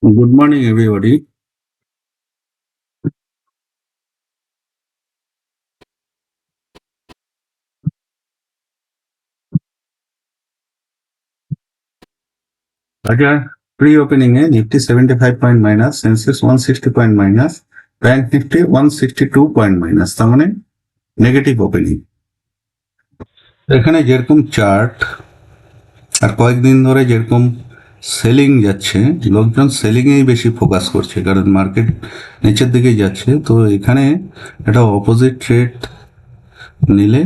Good morning, everybody. Aja pre-opening Nifty 75 point minus, Sensex 160 point minus, Bank Nifty 162 point minus. তার মানে negative opening. এখানে যেরকম chart আর কয়েকদিন ধরে যেরকম সেলিং যাচ্ছে, লোকজন সেলিংয়েই বেশি ফোকাস করছে, কারণ মার্কেট নিচের দিকেই যাচ্ছে। তো এখানে একটা অপোজিট ট্রেড নিলে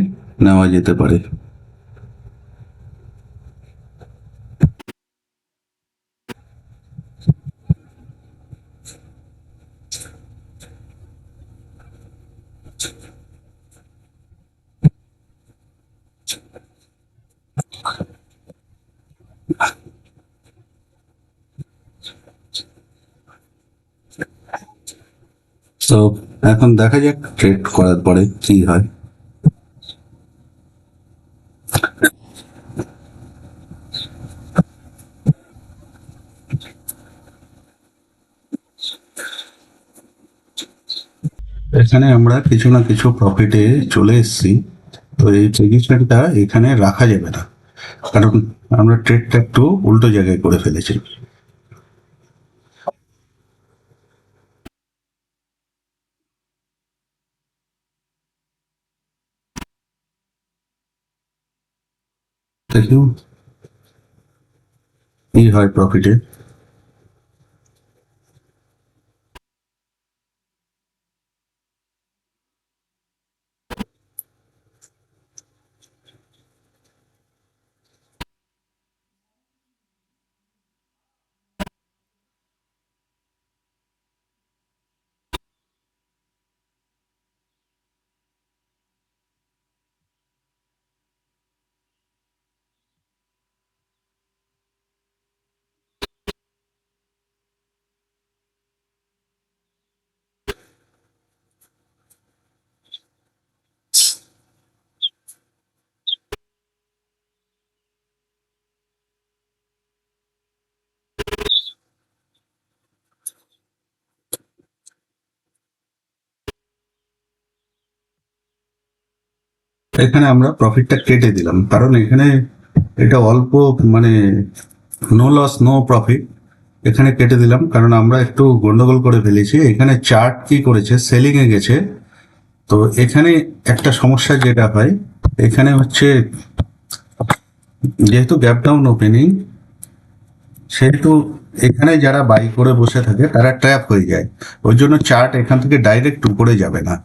নেওয়া যেতে পারে। তো এখন দেখা যাক ট্রেড করার পরে কি হয়। এখানে আমরা কিছু না কিছু প্রফিটে চলে এসেছি। তো এই পজিশনটা এখানে রাখা যাবে না, কারণ আমরা ট্রেডটা একটু উল্টো জায়গায় করে ফেলেছি। দেখুন কি হয় প্রফিটে। এখানে আমরা প্রফিটটা কেটে দিলাম, কারণ এখানে এটা অল্প, মানে নো লস নো প্রফিট। এখানে কেটে দিলাম কারণ আমরা একটু গন্ডগোল করে ফেলেছি। এখানে চার্ট কি করেছে, সেলিং এ গেছে। তো এখানে একটা সমস্যা যেটা হয়, এখানে হচ্ছে যেহেতু গ্যাপ ডাউন ওপেনিং, সেহেতু এখানে যারা বাই করে বসে থাকে তারা ট্র্যাপ হয়ে যায়। ওই জন্য চার্ট এখান থেকে ডাইরেক্ট উপরে যাবে না,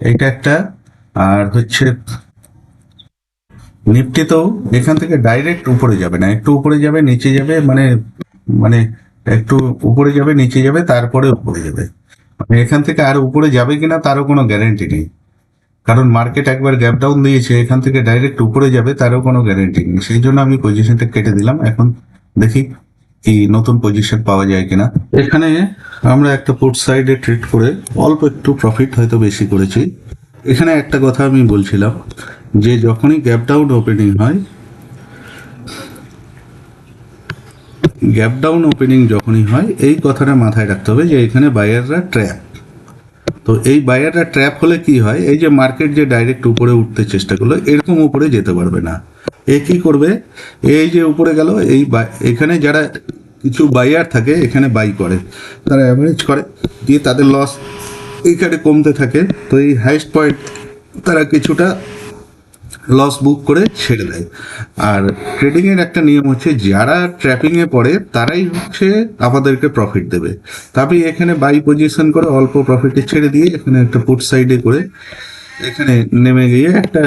এইটা একটা। আর হচ্ছে নিফটিতেও এখান থেকে ডাইরেক্ট উপরে যাবে না, একটু উপরে যাবে নিচে যাবে, মানে মানে একটু উপরে যাবে নিচে যাবে তারপরে উপরে যাবে। মানে এখান থেকে আর উপরে যাবে কিনা তারও কোনো গ্যারেন্টি নেই, কারণ মার্কেট একবার গ্যাপ ডাউন দিয়েছে, এখান থেকে ডাইরেক্ট উপরে যাবে তারও কোনো গ্যারেন্টি নেই। সেই জন্য আমি পজিশনটা কেটে দিলাম। এখন দেখি কি নতুন পজিশন পাওয়া যায় কিনা। এখানে আমরা একটা পুট সাইডে ট্রেড করে অল্প একটু প্রফিট হয়তো বেশি করেছি। এখানে একটা কথা আমি বলছিলাম যে যখনই গ্যাপ ডাউন ওপেনিং হয়, গ্যাপ ডাউন ওপেনিং যখনই হয় এই কথাটা মাথায় রাখতে হবে যে এখানে বায়াররা ট্র্যাপ। তো এই বায়াররা ট্র্যাপ হলে কি হয়, এই যে মার্কেট যে ডাইরেক্ট উপরে উঠতে চেষ্টা করলো, এরকম উপরে যেতে পারবে না। এ কি করবে, এই যে উপরে গেল, এখানে যারা কিছু বায়ার থাকে এখানে বাই করে, তারা অ্যাভারেজ করে দিয়ে তাদের লস এইখানে কমতে থাকে। তো এই হাইস্ট পয়েন্ট তারা কিছুটা লস বুক করে ছেড়ে দেয়। আর ট্রেডিং এর একটা নিয়ম হচ্ছে, যারা ট্র্যাপিং এ পড়ে তারাই হচ্ছে আমাদেরকে প্রফিট দেবে। তবে এখানে বাই পজিশন করে অল্প প্রফিটে ছেড়ে দিয়ে এখানে একটা পুট সাইডে করে এখানে নেমে গিয়ে একটা,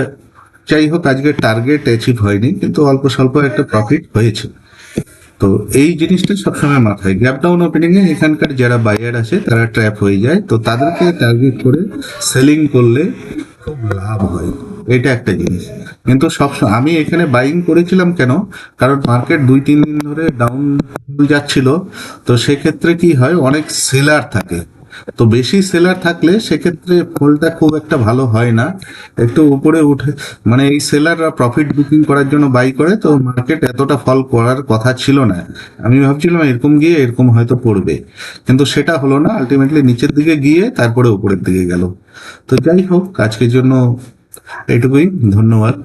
যাই হোক আজকে টার্গেট অ্যাচিভ হয়নি, কিন্তু অল্প স্বল্প একটা প্রফিট হয়েছে। তো এই জিনিসটা সবসময় মাথায়, গ্যাপ ডাউন ওপেনিং এ এখানকার যারা বায়ার আছে তারা ট্র্যাপ হয়ে যায়, তো তাদেরকে টার্গেট করে সেলিং করলে খুব লাভ হয়। এটা একটা জিনিস। কিন্তু সবসময় আমি এখানে বাইং করেছিলাম কেন, কারণ মার্কেট 2-3 দিন ধরে ডাউন যাচ্ছিল। তো সেক্ষেত্রে কি হয়, অনেক সেলার থাকে, তো বেশি সেলার থাকলে সেক্ষেত্রে ফলটা খুব একটা ভালো হয় না, একটু উপরে উঠে, মানে এই সেলাররা প্রফিট বুকিং করার জন্য বাই করে, তো মার্কেট এতটা ফল করার কথা ছিল না। আমি ভাবছিলাম এরকম গিয়ে এরকম হয়তো পড়বে, কিন্তু সেটা হলো না, আলটিমেটলি নিচের দিকে গিয়ে তারপরে উপরের দিকে গেল। তো যাই হোক, আজকের জন্য এইটুকুই, ধন্যবাদ।